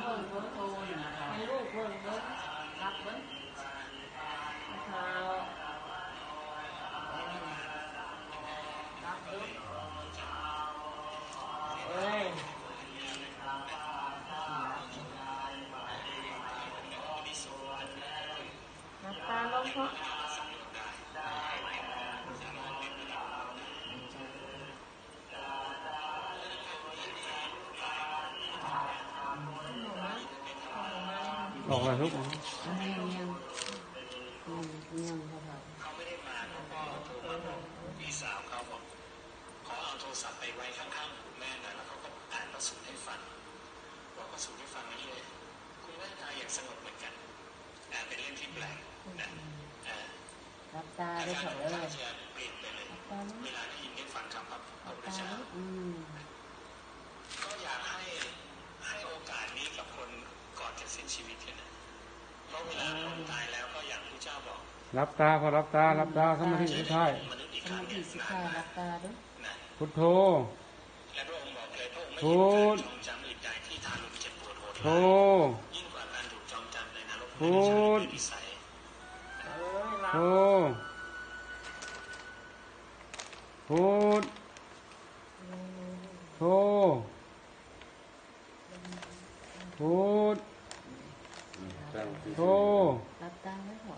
เบิ่งเบอร์โทรนะครับให้ลูกเบิ่งเบิ่งรับเบิ่งเท้ารับเบิ่งเอ้ยรับตาลงเพราะออกมาทุกคนยังครับเขาไม่ได้มาเขาก็โทรมาบอกพี่สาวเขาบอกขอเอาโทรศัพท์ไปไว้ข้างๆหูแม่หน่อยแล้วเขาก็อ่านพระสูตรให้ฟังบอกพระสูตรให้ฟังนี่เลยคุณแม่ตายอย่างสงบเหมือนกันเป็นเรื่องที่แปลกนะรับตาได้เถอะเลยจะเปลี่ยนไปเลยเวลาได้ยินได้ฟังคำพระพุทธเจ้าก็อยากให้โอกาสนี้กับคนก่อนจะสิ้นชีวิตกันนะเพราะเวลาคนตายแล้วก็อย่างพระเจ้าบอกรับตาพอรับตาสมาธิสุดท้ายรับตาด้วยพุทโธและพระองค์บอกเลยพระองค์ไม่ยินการจองจำอื่นใดที่ทารุณเจ็บปวดโหดร้ายยิ่งกว่าการถูกจองจำในนรกในวิสัยพุทโธรับตาไม่พอ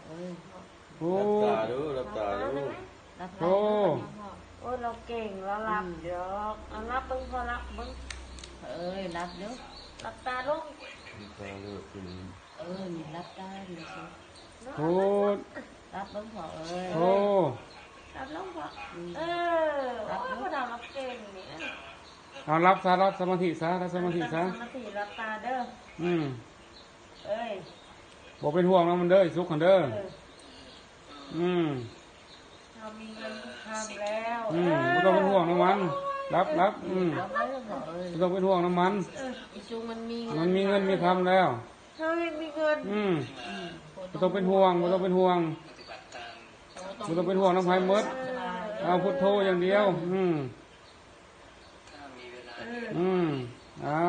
รับตาดูโธโอ้เราเก่งเรารับเดี๋ยวรับเบิ้งพอรับเบิ้งรับเดี๋ยวรับตาลูกนี่รับตาดูสิรับเบิ้งพอรับลูกพอรับพอเรารับเก่งเนี่ยเอารับสมาธิซะรับสมาธิรับตาเด้อบอกเป็นห่วงนะมันเด้อสุขกันเด้อเรามีเงินทำแล้วไม่ต้องเป็นห่วงน้ำมันรับไม่ต้องเป็นห่วงน้ำมันมันมีเงินมีคำแล้วถ้าไม่มีเงินไม่ต้องเป็นห่วงไม่ต้องเป็นห่วงน้ำพายมดเอาพุทโธอย่างเดียวเอา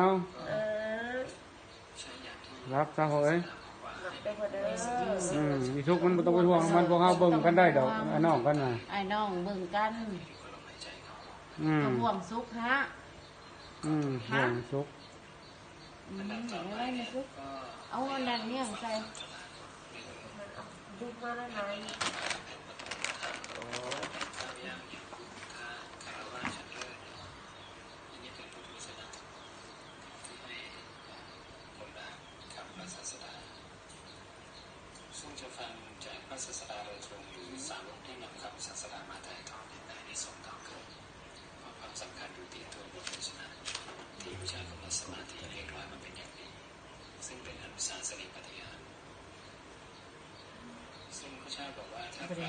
รับซะเฮ้ยมีทุกมันต้องเป็นห่วงมันพวกเขาเบิ่งกันได้ดอกไอ้น้องกันนะไอ้น้องเบิ่งกันห่วงสุขฮะห่วงสุขอะไรนะสุขเอาอันนั้นเนี่ยใส่ดูมาได้ไหมซึ่งจะฟังจากพระศาสดาโดยตรงหรือสาวกที่นำคำศาสดามาถ่ายทอดในที่สงฆ์ต่อเกิดเพราะความสำคัญอยู่ที่ตัวบทเทศนาที่ผู้ชายกำลังสมาธิเรียกร้อยมาเป็นอย่างดีซึ่งเป็นอนุสาสนีปฏิญาณซึ่งพระเจ้าบอกว่าถ้าใคร